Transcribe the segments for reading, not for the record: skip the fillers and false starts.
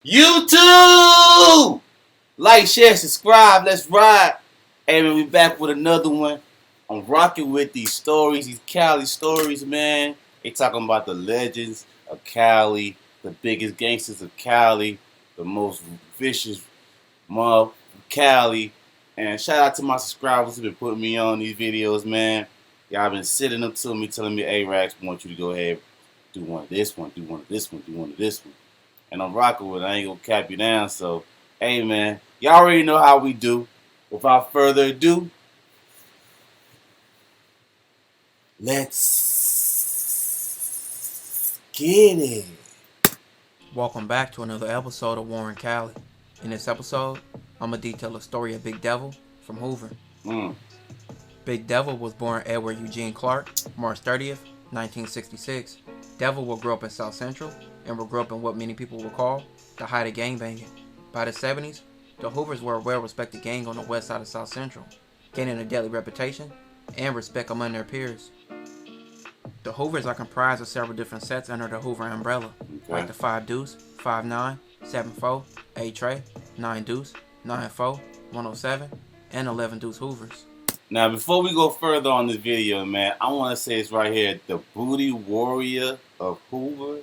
YouTube! Like, share, subscribe, let's ride. Hey man, we back with another one. I'm rocking with these stories, these Cali stories, man. They talking about the legends of Cali, the biggest gangsters of Cali, the most vicious mob of Cali. And shout out to my subscribers who been putting me on these videos, man. Y'all been sitting up to me, telling me, hey Rax, we want you to go ahead, do one of this one, do one of this one, do one of this one. And I'm rocking with it. I ain't gonna cap you down. So, hey man, y'all already know how we do. Without further ado, let's get it. Welcome back to another episode of Warren Cali. In this episode, I'm going to detail the story of Big Devil from Hoover. Big Devil was born Edward Eugene Clark, March 30th, 1966. Devil will grow up in South Central and will grow up in what many people will call the height of gangbanging. By the 70s, the Hoovers were a well-respected gang on the west side of South Central, gaining a deadly reputation and respect among their peers. The Hoovers are comprised of several different sets under the Hoover umbrella, like the 5 Deuce, 5-9, 7-4, 8 Tray, 9 Deuce, 9-4, 107, and 11 Deuce Hoovers. Now, before we go further on this video, man, I want to say it's right here, the Booty Warrior of Hoover.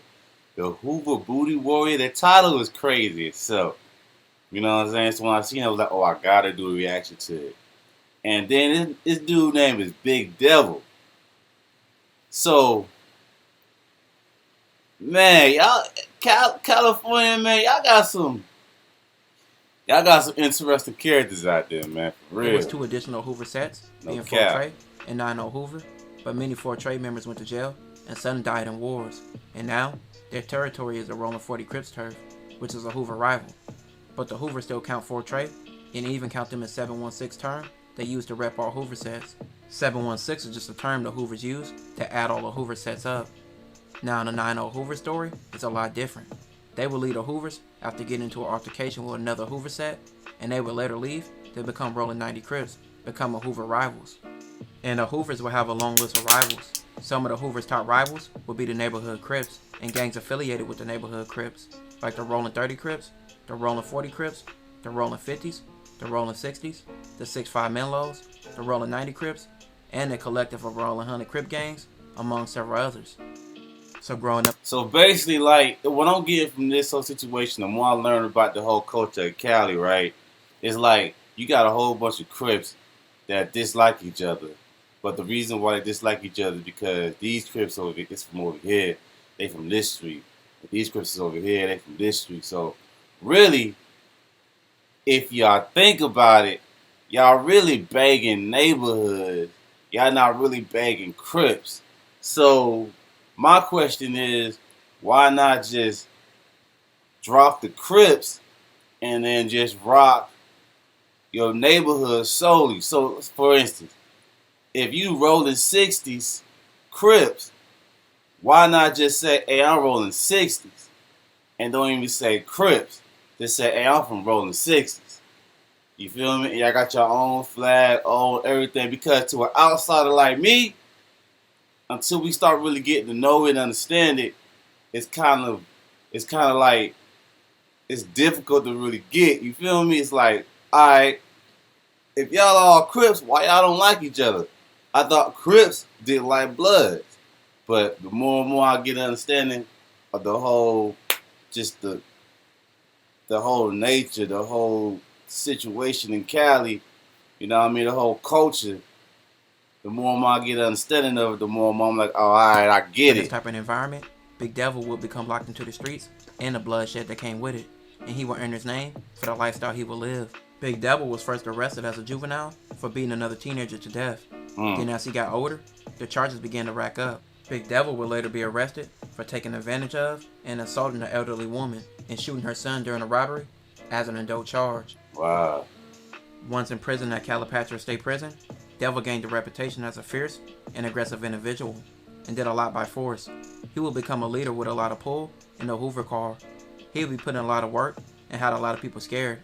The Hoover Booty Warrior. The title is crazy itself. You know what I'm saying? So when I seen it, I was like, oh, I gotta do a reaction to it. And then this dude's name is Big Devil. So, man, y'all, California, man, y'all got some interesting characters out there, man. For real. There was 2 additional Hoover sets, being 4 Tray and 9-0 Hoover, but many 4 Tray members went to jail and some died in wars. And now, their territory is the Rolling 40 Crips turf, which is a Hoover rival. But the Hoovers still count 4 Tray, and even count them as 716 term they use to rep all Hoover sets. 716 is just a term the Hoovers use to add all the Hoover sets up. Now in the 9-0 Hoover story, it's a lot different. They will leave the Hoovers after getting into an altercation with another Hoover set, and they will later leave to become Rolling 90 Crips, becoming Hoover rivals. And the Hoovers will have a long list of rivals. Some of the Hoovers' top rivals will be the Neighborhood Crips and gangs affiliated with the Neighborhood Crips, like the Rolling 30 Crips, the Rolling 40 Crips, the Rolling 50s, the Rolling 60s, the 6'5 Menlos, the Rolling 90 Crips, and the collective of Rolling 100 Crip gangs, among several others. So growing up. So basically, like, what I'm getting from this whole situation, the more I learn about the whole culture of Cali, right, it's like you got a whole bunch of Crips that dislike each other. But the reason why they dislike each other is because these Crips over here, it's from over here, they from this street. These Crips is over here, they from this street. So really, if y'all think about it, y'all really begging neighborhoods. Y'all not really begging Crips. So my question is, why not just drop the Crips and then just rock your neighborhood solely? So, for instance, if you rolling 60s Crips, why not just say, hey, I'm rolling 60s? And don't even say Crips. Just say, hey, I'm from rolling 60s. You feel me? Y'all got your own flag, own everything. Because to an outsider like me, until we start really getting to know it and understand it, it's kind of like, it's difficult to really get. You feel me? It's like, alright, if y'all all Crips, why y'all don't like each other? I thought Crips didn't like Bloods. But the more and more I get an understanding of the whole, just the whole nature, the whole situation in Cali, you know what I mean, the whole culture, the more and more I get an understanding of it, the more and more I'm like, oh, alright, I get it. This type of environment, Big Devil will become locked into the streets and the bloodshed that came with it, and he will earn his name for the lifestyle he will live. Big Devil was first arrested as a juvenile for beating another teenager to death. Then as he got older, the charges began to rack up. Big Devil would later be arrested for taking advantage of and assaulting an elderly woman and shooting her son during a robbery as an adult charge. Wow. Once in prison at Calipatria State Prison, Devil gained a reputation as a fierce and aggressive individual and did a lot by force. He would become a leader with a lot of pull in the Hoover car. He would be putting in a lot of work and had a lot of people scared,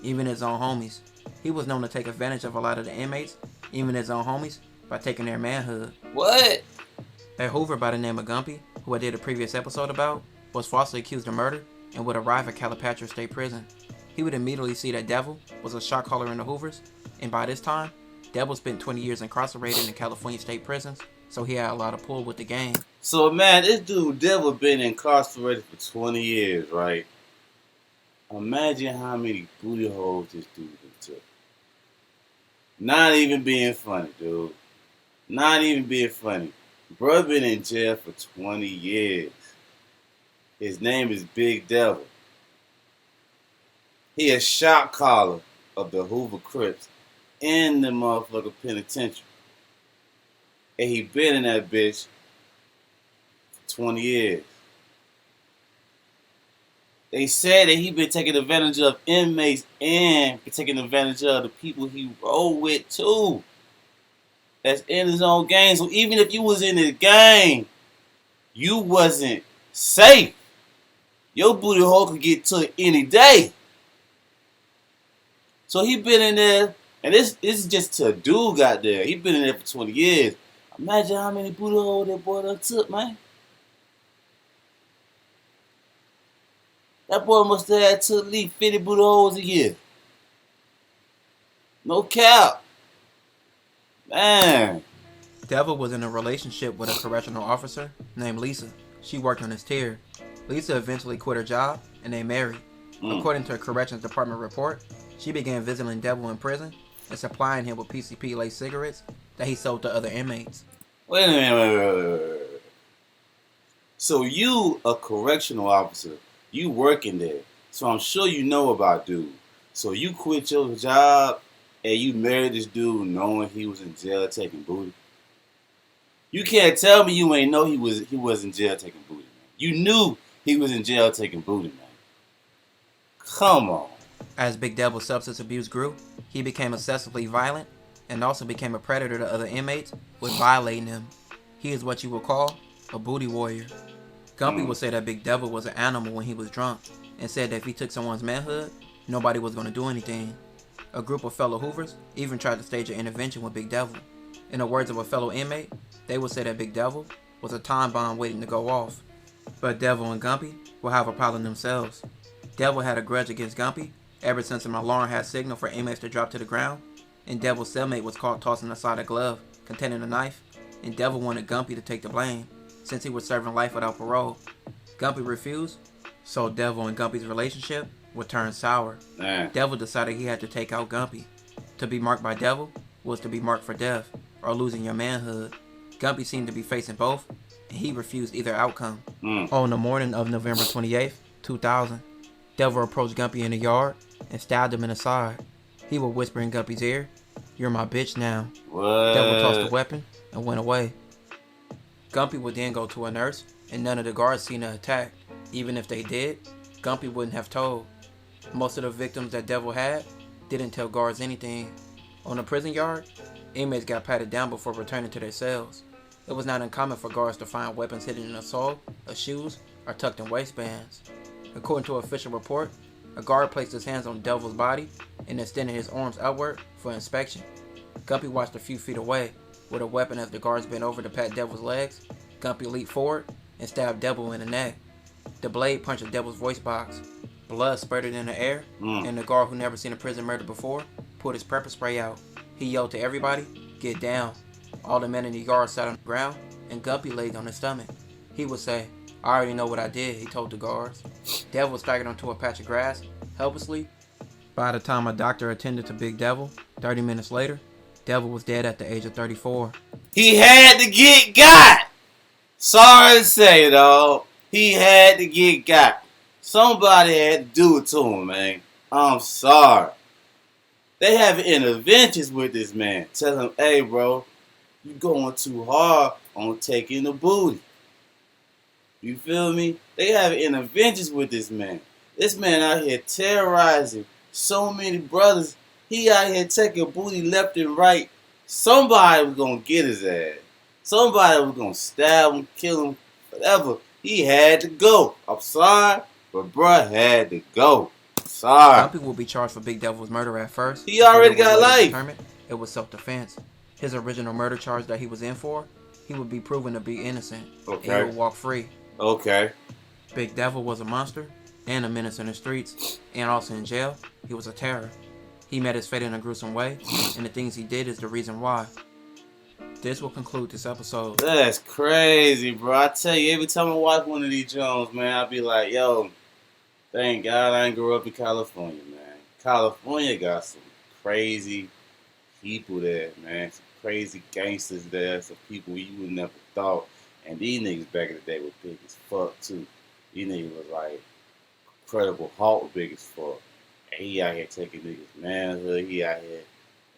even his own homies. He was known to take advantage of a lot of the inmates, even his own homies, by taking their manhood. What? A Hoover by the name of Gumpy, who I did a previous episode about, was falsely accused of murder and would arrive at Calipatria State Prison. He would immediately see that Devil was a shot caller in the Hoovers, and by this time, Devil spent 20 years incarcerated in California state prisons, so he had a lot of pull with the gang. So, man, this dude Devil been incarcerated for 20 years, right? Imagine how many booty holes this dude took. Not even being funny, dude. Not even being funny. Bro been in jail for 20 years. His name is Big Devil. He a shot caller of the Hoover Crips in the motherfucking penitentiary. And he been in that bitch for 20 years. They said that he been taking advantage of inmates and been taking advantage of the people he rolled with too. That's in his own gang. So even if you was in the gang, you wasn't safe. Your booty hole could get took any day. So he been in there, and this is just to a dude got there. He been in there for 20 years. Imagine how many booty holes that boy done took, man. That boy must have had to at least 50 booty holes a year. No cap. Man. Devil was in a relationship with a correctional officer named Lisa. She worked on his tier. Lisa eventually quit her job, and they married. According to a corrections department report, she began visiting Devil in prison and supplying him with PCP-laced cigarettes that he sold to other inmates. Wait a minute. So you a correctional officer. You working there. So I'm sure you know about dude. So you quit your job and you married this dude knowing he was in jail taking booty. You can't tell me you ain't know he was in jail taking booty, man. You knew he was in jail taking booty, man. Come on. As Big Devil's substance abuse grew, he became excessively violent and also became a predator to other inmates with violating them. He is what you would call a booty warrior. Gumpy would say that Big Devil was an animal when he was drunk and said that if he took someone's manhood, nobody was going to do anything. A group of fellow Hoovers even tried to stage an intervention with Big Devil. In the words of a fellow inmate, they would say that Big Devil was a time bomb waiting to go off. But Devil and Gumpy will have a problem themselves. Devil had a grudge against Gumpy ever since an alarm had signaled for inmates to drop to the ground, and Devil's cellmate was caught tossing aside a glove containing a knife, and Devil wanted Gumpy to take the blame since he was serving life without parole. Gumpy refused, so Devil and Gumpy's relationship would turn sour. Devil decided he had to take out Gumpy. To be marked by Devil was to be marked for death or losing your manhood. Gumpy seemed to be facing both, and he refused either outcome. On the morning of November 28th, 2000, Devil approached Gumpy in the yard and stabbed him in the side. He would whisper in Gumpy's ear, "You're my bitch now." What? Devil tossed the weapon and went away. Gumpy would then go to a nurse, and none of the guards seen the attack. Even if they did, Gumpy wouldn't have told. Most of the victims that Devil had didn't tell guards anything. On the prison yard, inmates got patted down before returning to their cells. It was not uncommon for guards to find weapons hidden in a sock, or shoes, or tucked in waistbands. According to an official report, a guard placed his hands on Devil's body and extended his arms outward for inspection. Gumpy watched a few feet away with a weapon as the guards bent over to pat Devil's legs. Gumpy leaped forward and stabbed Devil in the neck. The blade punched the Devil's voice box. Blood spurted in the air, and the guard, who never seen a prison murder before, pulled his pepper spray out. He yelled to everybody, "Get down." All the men in the yard sat on the ground, and Gumpy laid on his stomach. He would say, "I already know what I did," he told the guards. Devil staggered onto a patch of grass, helplessly. By the time a doctor attended to Big Devil, 30 minutes later, Devil was dead at the age of 34. He had to get got. Sorry to say, dog. He had to get got. Somebody had to do it to him, man. I'm sorry. They have interventions with this man. Tell him, "Hey, bro, you going too hard on taking the booty." You feel me? They have interventions with this man. This man out here terrorizing so many brothers. He out here taking booty left and right. Somebody was going to get his ass. Somebody was going to stab him, kill him, whatever. He had to go. I'm sorry, but bruh had to go. Sorry. Some people will be charged for Big Devil's murder at first. He already got life. It was self-defense. His original murder charge that he was in for, he would be proven to be innocent. Okay. And he would walk free. Okay. Big Devil was a monster, and a menace in the streets, and also in jail, he was a terror. He met his fate in a gruesome way, and the things he did is the reason why. This will conclude this episode. That's crazy, bro. I tell you, every time I watch one of these Jones, man, I be like, yo, thank God I ain't grew up in California, man. California got some crazy people there, man. Some crazy gangsters there. Some people you would never thought. And these niggas back in the day were big as fuck, too. These niggas was like Incredible Hulk big as fuck. And he out here taking niggas manhood. He out here.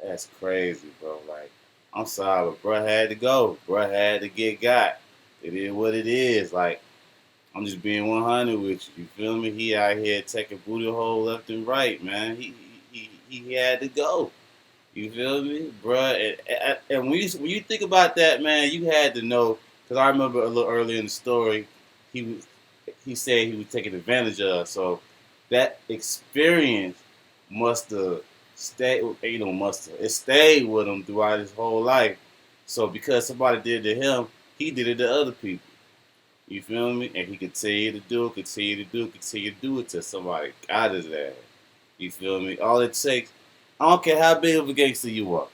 That's crazy, bro. Like, I'm sorry, but bruh had to go. Bruh had to get got. It is what it is. Like, I'm just being 100 with you. You feel me? He out here taking booty hole left and right, man. He had to go. You feel me, bruh? And when you think about that, man, you had to know. Because I remember a little earlier in the story, he said he was taken advantage of. So that experience must have stayed. It stayed with him throughout his whole life. So because somebody did it to him, he did it to other people. You feel me? And he continue to do it, continue to do it till somebody got his ass. You feel me? All it takes, I don't care how big of a gangster you are.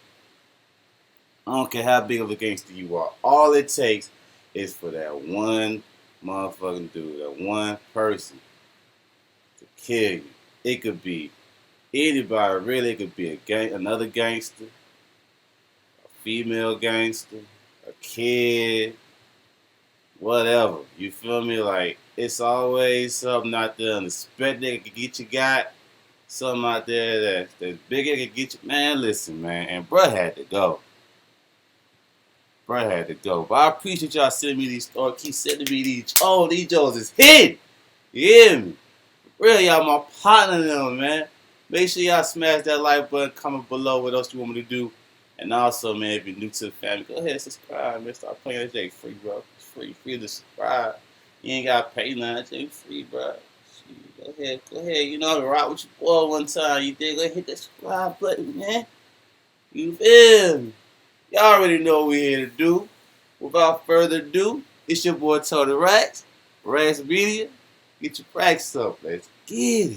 All it takes is for that one motherfucking dude, that one person to kill you. It could be anybody, really. It could be another gangster, a female gangster, a kid, whatever. You feel me? Like, it's always something out there unexpected that can get you got. Something out there that's bigger that can get you. Man, listen, man. And bruh had to go. But I appreciate y'all sending me these stories. Keep sending me these. Oh, these Joes is hidden. You hear me? Really, y'all my partner in them, man. Make sure y'all smash that like button, comment below what else you want me to do. And also, man, if you're new to the family, go ahead and subscribe, man. Start playing that J free, bro. It's free to subscribe. You ain't got to pay nothing. J free, bro. Go ahead. You know, I rock with your boy one time. You did. Go ahead, hit that subscribe button, man. You feel me? Y'all already know what we're here to do. Without further ado, it's your boy Tony Rax Media. Get your practice up. Let's get it.